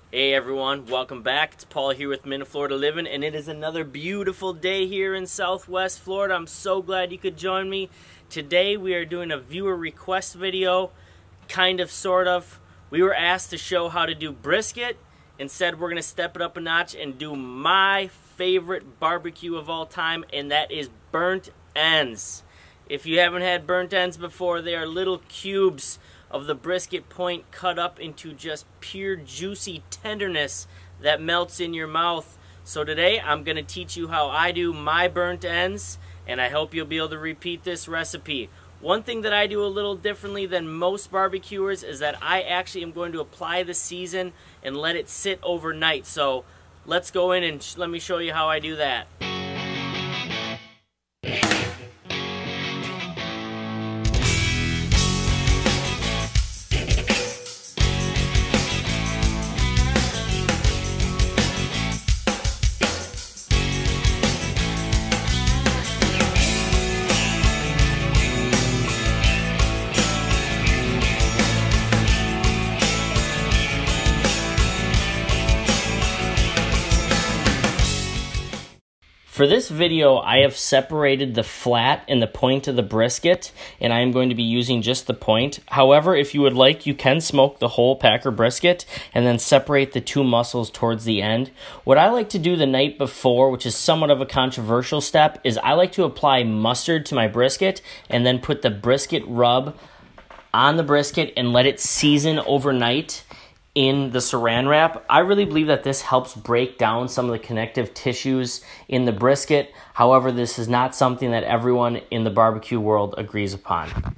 Hey everyone, welcome back. It's Paul here with Minne-Florida Living, and it is another beautiful day here in Southwest Florida. I'm so glad you could join me. Today we are doing a viewer request video, kind of, sort of. We were asked to show how to do brisket. Instead, we're going to step it up a notch and do my favorite barbecue of all time, and that is burnt ends. If you haven't had burnt ends before, they are little cubes of the brisket point cut up into just pure juicy tenderness that melts in your mouth. So today I'm going to teach you how I do my burnt ends, and I hope you'll be able to repeat this recipe. One thing that I do a little differently than most barbecuers is that I actually am going to apply the season and let it sit overnight. So let's go in and let me show you how I do that. For this video, I have separated the flat and the point of the brisket, and I am going to be using just the point. However, if you would like, you can smoke the whole packer brisket and then separate the two muscles towards the end. What I like to do the night before, which is somewhat of a controversial step, is I like to apply mustard to my brisket and then put the brisket rub on the brisket and let it season overnight in the saran wrap. I really believe that this helps break down some of the connective tissues in the brisket. However, this is not something that everyone in the barbecue world agrees upon.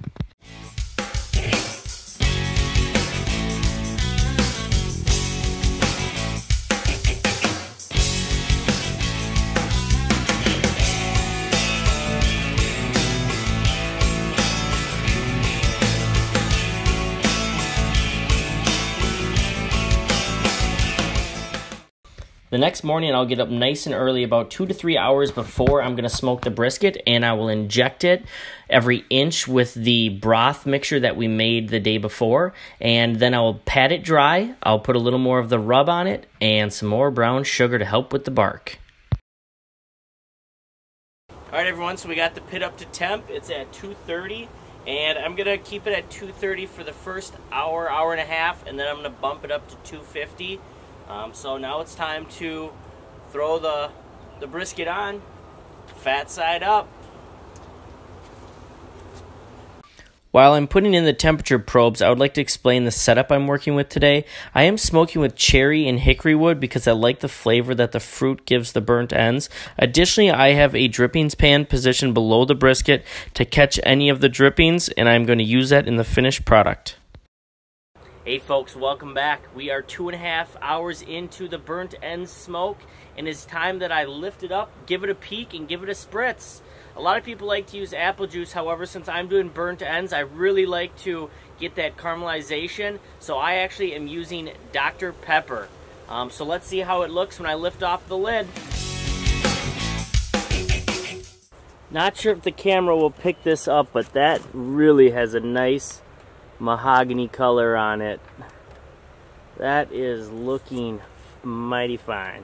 The next morning, I'll get up nice and early, about 2 to 3 hours before I'm going to smoke the brisket, and I will inject it every inch with the broth mixture that we made the day before, and then I'll pat it dry. I'll put a little more of the rub on it and some more brown sugar to help with the bark. Alright everyone, so we got the pit up to temp. It's at 230, and I'm going to keep it at 230 for the first hour, hour and a half, and then I'm going to bump it up to 250. So now it's time to throw the brisket on, fat side up. While I'm putting in the temperature probes, I would like to explain the setup I'm working with today. I am smoking with cherry and hickory wood because I like the flavor that the fruit gives the burnt ends. Additionally, I have a drippings pan positioned below the brisket to catch any of the drippings, and I'm going to use that in the finished product. Hey folks, welcome back. We are 2.5 hours into the burnt ends smoke, and it's time that I lift it up, give it a peek, and give it a spritz. A lot of people like to use apple juice. However, since I'm doing burnt ends, I really like to get that caramelization, so I actually am using Dr. Pepper. So let's see how it looks when I lift off the lid. Not sure if the camera will pick this up, but that really has a nice mahogany color on it. That is looking mighty fine.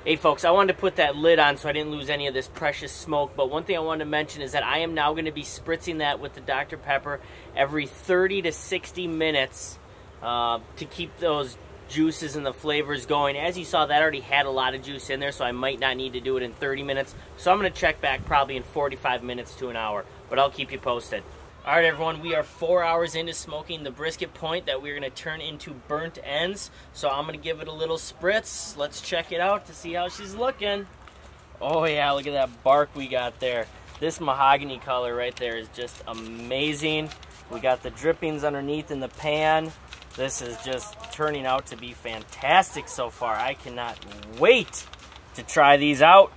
Hey folks, I wanted to put that lid on so I didn't lose any of this precious smoke, but one thing I wanted to mention is that I am now going to be spritzing that with the Dr. Pepper every 30 to 60 minutes to keep those juices and the flavors going. As you saw, that already had a lot of juice in there, so I might not need to do it in 30 minutes. So I'm going to check back probably in 45 minutes to an hour, but I'll keep you posted. Alright everyone, we are 4 hours into smoking the brisket point that we're going to turn into burnt ends. So I'm going to give it a little spritz. Let's check it out to see how she's looking. Oh yeah, look at that bark we got there. This mahogany color right there is just amazing. We got the drippings underneath in the pan. This is just turning out to be fantastic so far. I cannot wait to try these out.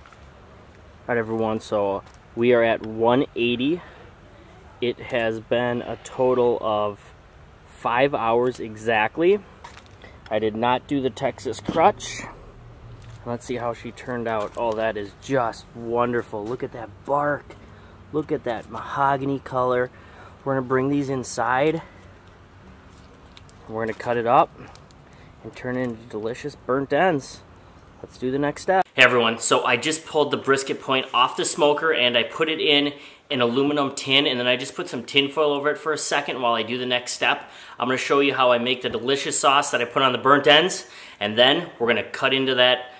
Alright everyone, so we are at 180. It has been a total of 5 hours exactly. I did not do the Texas crutch. Let's see how she turned out. Oh, that is just wonderful. Look at that bark. Look at that mahogany color. We're going to bring these inside. We're going to cut it up and turn it into delicious burnt ends. Let's do the next step. Hey everyone, so I just pulled the brisket point off the smoker and I put it in an aluminum tin, and then I just put some tin foil over it for a second while I do the next step. I'm going to show you how I make the delicious sauce that I put on the burnt ends, and then we're going to cut into that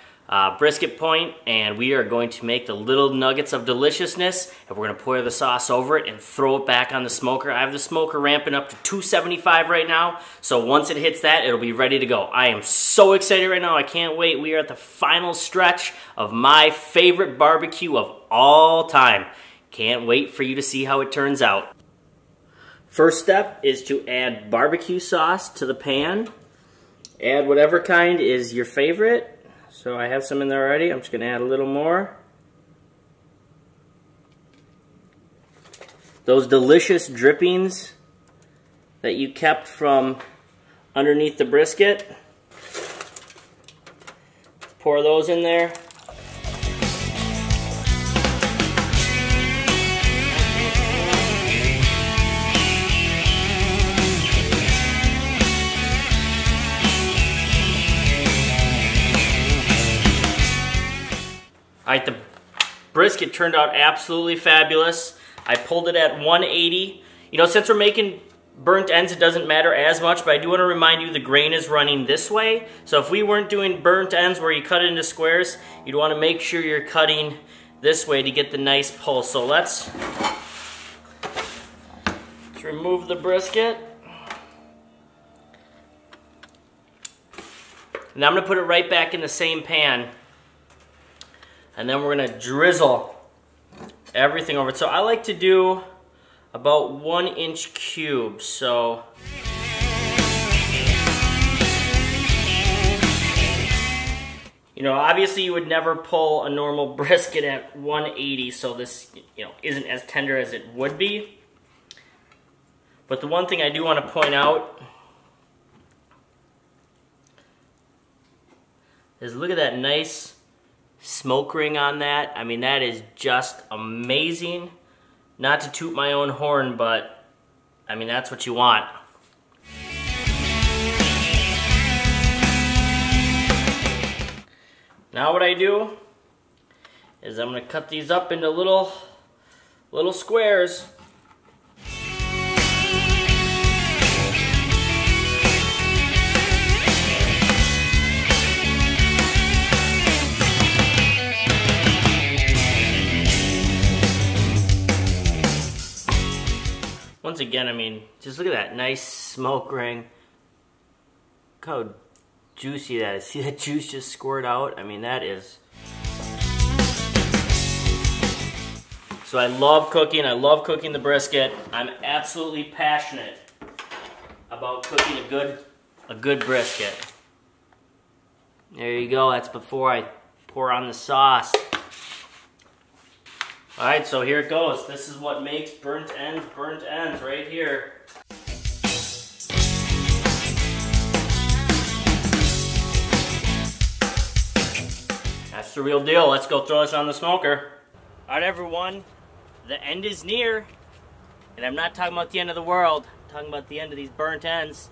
brisket point, and we are going to make the little nuggets of deliciousness, and we're going to pour the sauce over it and throw it back on the smoker. I have the smoker ramping up to 275 right now, so once it hits that, it'll be ready to go. I am so excited right now. I can't wait. We are at the final stretch of my favorite barbecue of all time. Can't wait for you to see how it turns out. First step is to add barbecue sauce to the pan. Add whatever kind is your favorite. So I have some in there already. I'm just going to add a little more. Those delicious drippings that you kept from underneath the brisket, pour those in there. Alright, the brisket turned out absolutely fabulous. I pulled it at 180. You know, since we're making burnt ends, it doesn't matter as much, but I do want to remind you the grain is running this way. So if we weren't doing burnt ends where you cut it into squares, you'd want to make sure you're cutting this way to get the nice pull. So let's remove the brisket. Now I'm going to put it right back in the same pan. And then we're going to drizzle everything over it. So I like to do about 1 inch cubes. So you know, obviously you would never pull a normal brisket at 180, so this, you know, isn't as tender as it would be. But the one thing I do want to point out is look at that nice smoke ring on that. I mean, that is just amazing. Not to toot my own horn, but I mean, that's what you want. Now what I do is I'm going to cut these up into little squares. Once again, I mean, just look at that nice smoke ring. Look how juicy that is. See that juice just squirt out? I mean, that is... So I love cooking. I love cooking the brisket. I'm absolutely passionate about cooking a good brisket. There you go. That's before I pour on the sauce. Alright, so here it goes. This is what makes burnt ends right here. That's the real deal. Let's go throw this on the smoker. Alright everyone, the end is near. And I'm not talking about the end of the world. I'm talking about the end of these burnt ends.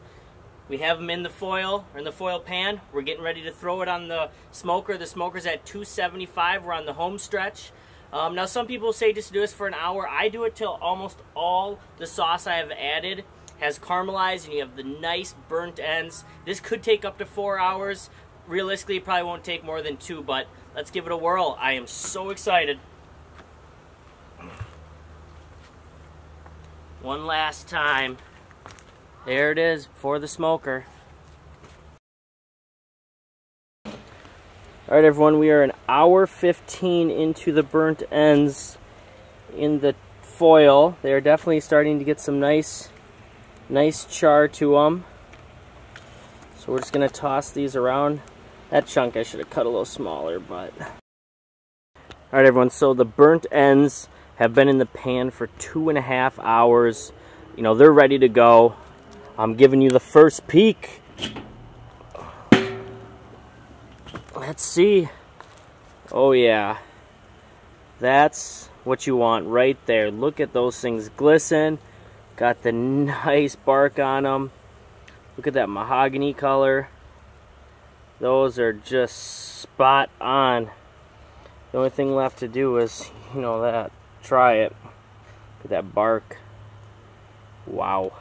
We have them in the foil, or in the foil pan. We're getting ready to throw it on the smoker. The smoker's at 275. We're on the home stretch. Now some people say just do this for an hour. I do it till almost all the sauce I have added has caramelized and you have the nice burnt ends. This could take up to 4 hours. Realistically, it probably won't take more than 2, but let's give it a whirl. I am so excited. One last time. There it is for the smoker. Alright everyone, we are an hour 15 into the burnt ends in the foil. They are definitely starting to get some nice char to them. So we're just going to toss these around. That chunk I should have cut a little smaller, but... Alright everyone, so the burnt ends have been in the pan for 2.5 hours. You know, they're ready to go. I'm giving you the first peek. Let's see. Oh yeah. That's what you want right there. Look at those things glisten. Got the nice bark on them. Look at that mahogany color. Those are just spot on. The only thing left to do is, you know, that. Try it. Look at that bark. Wow.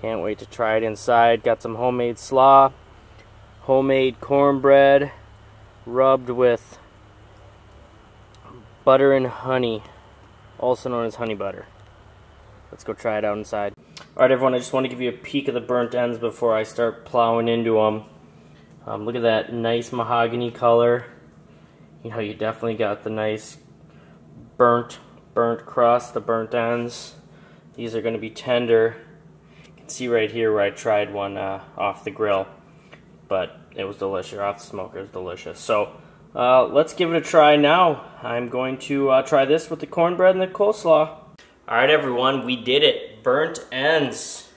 Can't wait to try it inside. Got some homemade slaw, homemade cornbread, rubbed with butter and honey, also known as honey butter. Let's go try it out inside. Alright everyone, I just want to give you a peek of the burnt ends before I start plowing into them. Look at that nice mahogany color. You know, you definitely got the nice burnt crust, the burnt ends. These are going to be tender. You can see right here where I tried one off the grill, but it was delicious. Off the smoker, it was delicious. So let's give it a try now. I'm going to try this with the cornbread and the coleslaw. Alright everyone, we did it. Burnt ends.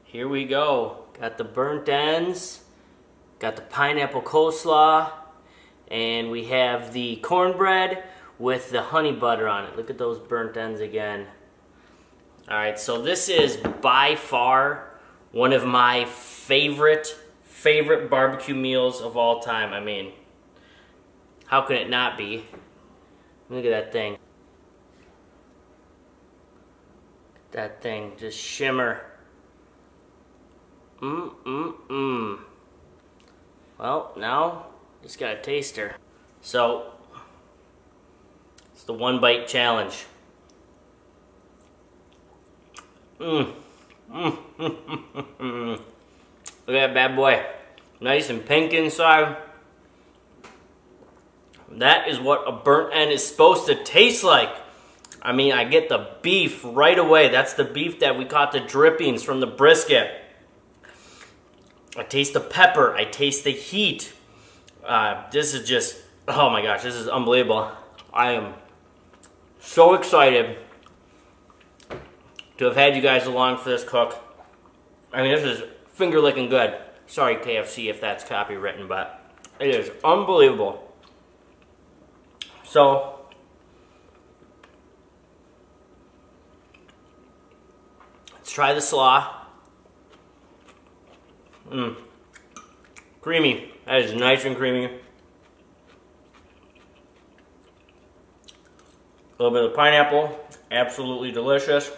Here we go. Got the burnt ends, got the pineapple coleslaw, and we have the cornbread with the honey butter on it. Look at those burnt ends again. Alright, so this is by far one of my favorite barbecue meals of all time. I mean, how can it not be? Look at that thing. That thing just shimmer. Well, now just got a taster. So it's the one bite challenge. Look at that bad boy. Nice and pink inside. That is what a burnt end is supposed to taste like. I mean, I get the beef right away. That's the beef that we caught the drippings from the brisket. I taste the pepper. I taste the heat. This is just, oh my gosh, this is unbelievable. I am so excited to have had you guys along for this cook. I mean, this is finger licking good. Sorry, KFC, if that's copywritten, but it is unbelievable. So, let's try the slaw. Creamy. That is nice and creamy. A little bit of pineapple. Absolutely delicious.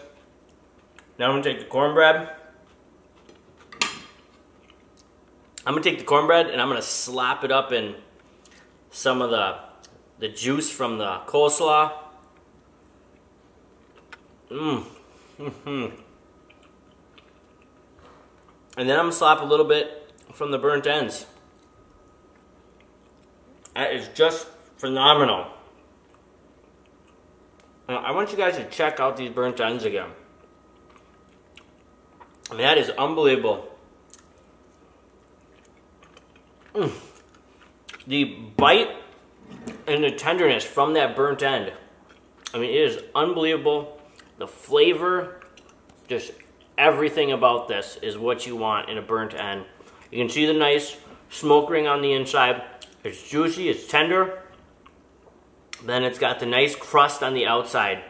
Now I'm going to take the cornbread. I'm going to take the cornbread and I'm going to slop it up in some of the juice from the coleslaw. And then I'm going to slop a little bit from the burnt ends. That is just phenomenal. Now, I want you guys to check out these burnt ends again. I mean, that is unbelievable. The bite and the tenderness from that burnt end. I mean, it is unbelievable. The flavor, just everything about this is what you want in a burnt end. You can see the nice smoke ring on the inside. It's juicy, it's tender. Then it's got the nice crust on the outside.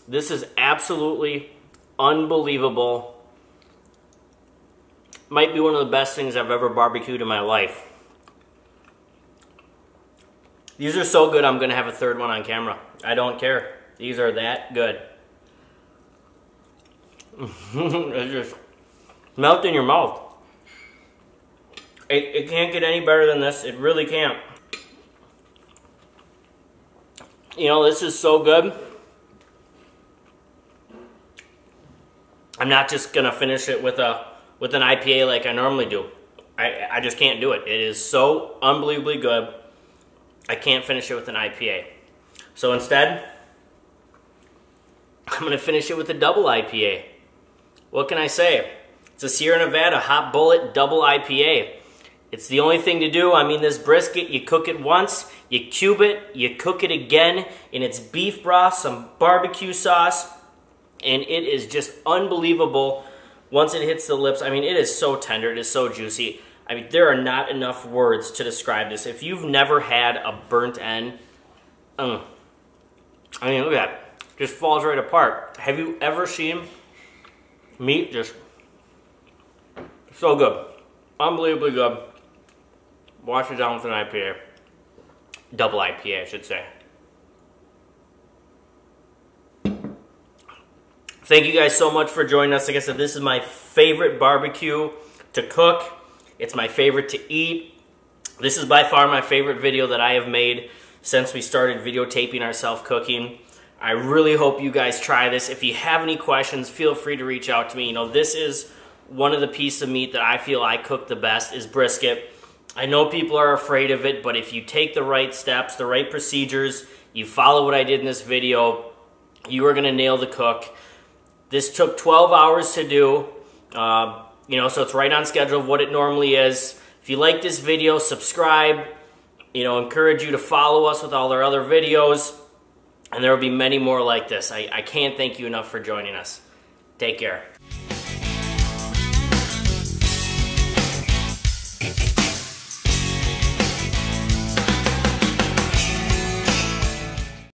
This is absolutely unbelievable. Might be one of the best things I've ever barbecued in my life. These are so good, I'm going to have a third one on camera. I don't care. These are that good. It just melt in your mouth. It can't get any better than this. It really can't. You know, this is so good. I'm not just going to finish it with an IPA like I normally do. I just can't do it. It is so unbelievably good. I can't finish it with an IPA. So instead, I'm going to finish it with a double IPA. What can I say? It's a Sierra Nevada Hot Bullet Double IPA. It's the only thing to do. I mean, this brisket, you cook it once, you cube it, you cook it again in its beef broth, some barbecue sauce, and it is just unbelievable once it hits the lips. I mean, it is so tender, it is so juicy. I mean, there are not enough words to describe this. If you've never had a burnt end, I mean, look at that. Just falls right apart. Have you ever seen meat just so good? Unbelievably good. Wash it down with an IPA. Double IPA, I should say. Thank you guys so much for joining us. Like I said, this is my favorite barbecue to cook. It's my favorite to eat. This is by far my favorite video that I have made since we started videotaping ourselves cooking. I really hope you guys try this. If you have any questions, feel free to reach out to me. You know, this is one of the pieces of meat that I feel I cook the best is brisket. I know people are afraid of it, but if you take the right steps, the right procedures, you follow what I did in this video, you are going to nail the cook. This took 12 hours to do, you know, so it's right on schedule of what it normally is. If you like this video, subscribe. You know, encourage you to follow us with all our other videos. And there will be many more like this. I can't thank you enough for joining us. Take care.